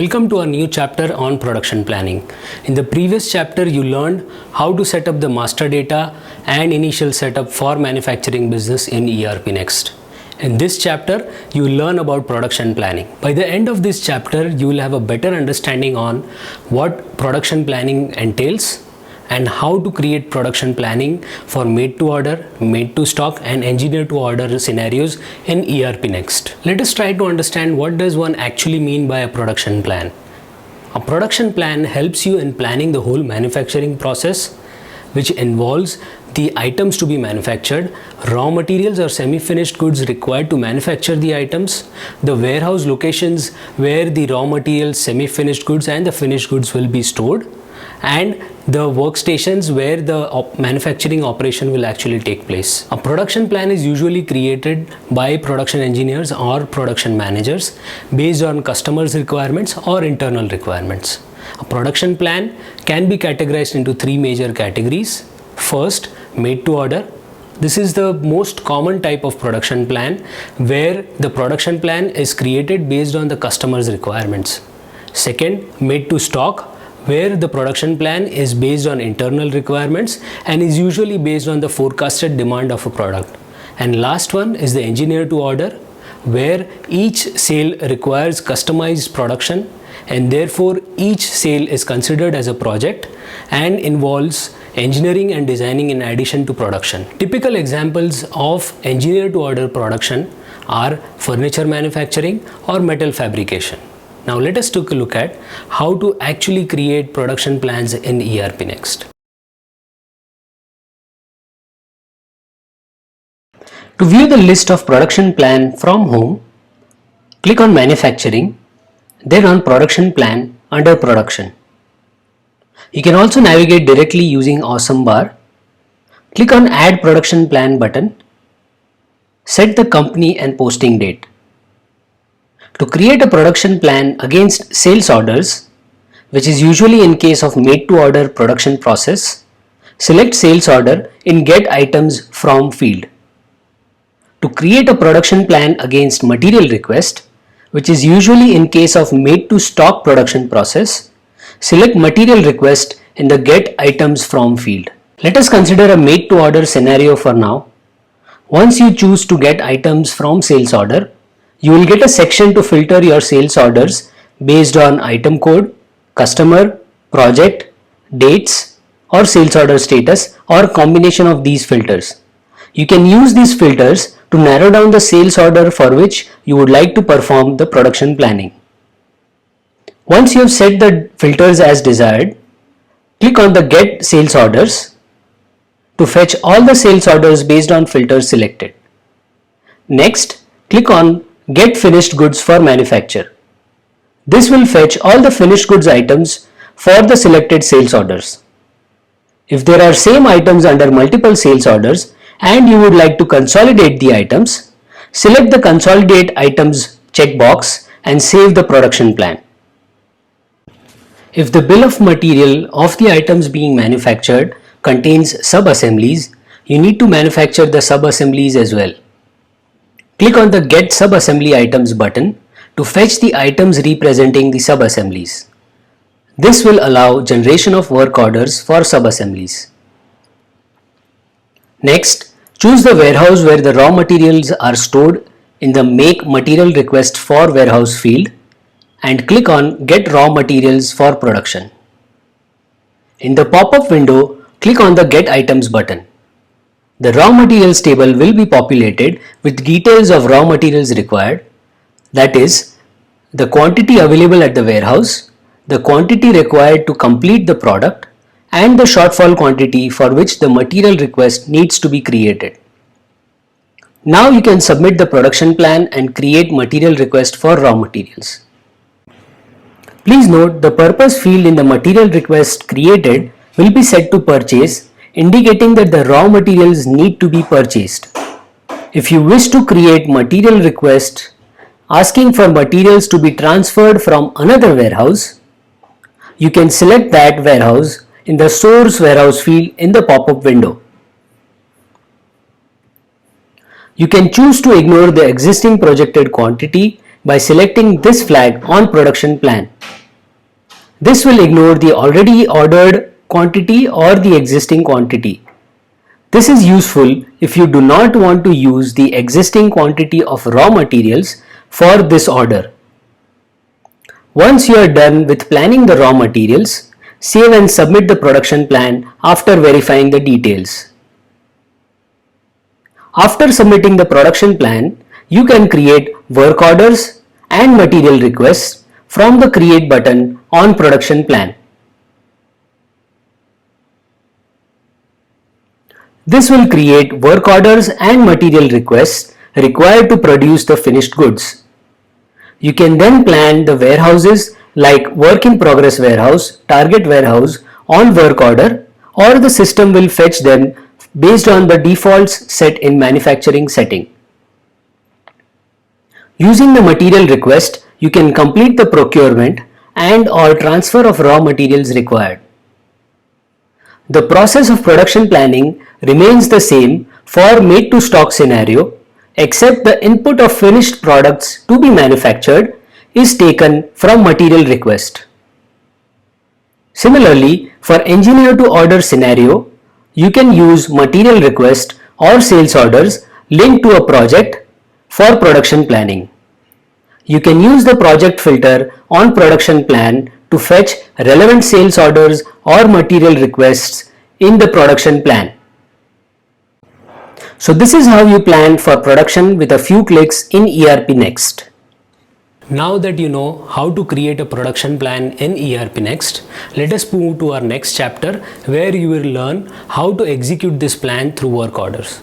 Welcome to our new chapter on production planning. In the previous chapter, you learned how to set up the master data and initial setup for manufacturing business in ERP Next. In this chapter, you will learn about production planning. By the end of this chapter, you will have a better understanding on what production planning entails and how to create production planning for made to order, made to stock and engineer to order scenarios in ERP Next. Let us try to understand what does one actually mean by a production plan. A production plan helps you in planning the whole manufacturing process, which involves the items to be manufactured, raw materials or semi-finished goods required to manufacture the items, the warehouse locations where the raw materials, semi-finished goods and the finished goods will be stored, and the workstations where the manufacturing operation will actually take place. A production plan is usually created by production engineers or production managers based on customers' requirements or internal requirements. A production plan can be categorized into three major categories. First, made to order. This is the most common type of production plan where the production plan is created based on the customer's requirements. Second, made to stock, where the production plan is based on internal requirements and is usually based on the forecasted demand of a product. And last one is the engineer to order, where each sale requires customized production and therefore each sale is considered as a project and involves engineering and designing in addition to production. Typical examples of engineer to order production are furniture manufacturing or metal fabrication. Now let us take a look at how to actually create production plans in ERP Next. To view the list of production plan from home, click on manufacturing, then on production plan under production. You can also navigate directly using Awesome bar. Click on add production plan button. Set the company and posting date. To create a production plan against sales orders, which is usually in case of made to order production process, select sales order in get items from field. To create a production plan against material request, which is usually in case of made to stock production process, select material request in the get items from field. Let us consider a made to order scenario for now. Once you choose to get items from sales order, you will get a section to filter your sales orders based on item code, customer, project, dates or sales order status or combination of these filters. You can use these filters to narrow down the sales order for which you would like to perform the production planning. Once you have set the filters as desired, click on the Get Sales Orders to fetch all the sales orders based on filters selected. Next, click on Get Finished Goods for Manufacture. This will fetch all the finished goods items for the selected sales orders. If there are same items under multiple sales orders and you would like to consolidate the items, select the Consolidate Items checkbox and save the production plan. If the bill of material of the items being manufactured contains sub-assemblies, you need to manufacture the sub-assemblies as well. Click on the Get Sub-Assembly Items button to fetch the items representing the sub-assemblies. This will allow generation of work orders for sub-assemblies. Next, choose the warehouse where the raw materials are stored in the Make Material Request for Warehouse field and click on Get Raw Materials for Production. In the pop-up window, click on the Get Items button. The raw materials table will be populated with details of raw materials required, that is, the quantity available at the warehouse, the quantity required to complete the product, and the shortfall quantity for which the material request needs to be created. Now you can submit the production plan and create material request for raw materials. Please note the purpose field in the material request created will be set to purchase, indicating that the raw materials need to be purchased. If you wish to create material request asking for materials to be transferred from another warehouse, you can select that warehouse in the Source Warehouse field in the pop-up window. You can choose to ignore the existing projected quantity by selecting this flag on production plan. This will ignore the already ordered quantity or the existing quantity. This is useful if you do not want to use the existing quantity of raw materials for this order. Once you are done with planning the raw materials, save and submit the production plan after verifying the details. After submitting the production plan, you can create work orders and material requests from the Create button on Production Plan. This will create work orders and material requests required to produce the finished goods. You can then plan the warehouses like Work in Progress Warehouse, Target Warehouse on work order, or the system will fetch them based on the defaults set in manufacturing setting. Using the material request, you can complete the procurement and or transfer of raw materials required. The process of production planning remains the same for made to stock scenario, except the input of finished products to be manufactured is taken from material request. Similarly, for engineer to order scenario, you can use material request or sales orders linked to a project for production planning. You can use the project filter on production plan to fetch relevant sales orders or material requests in the production plan. So this is how you plan for production with a few clicks in ERP Next. Now that you know how to create a production plan in ERP Next, let us move to our next chapter where you will learn how to execute this plan through work orders.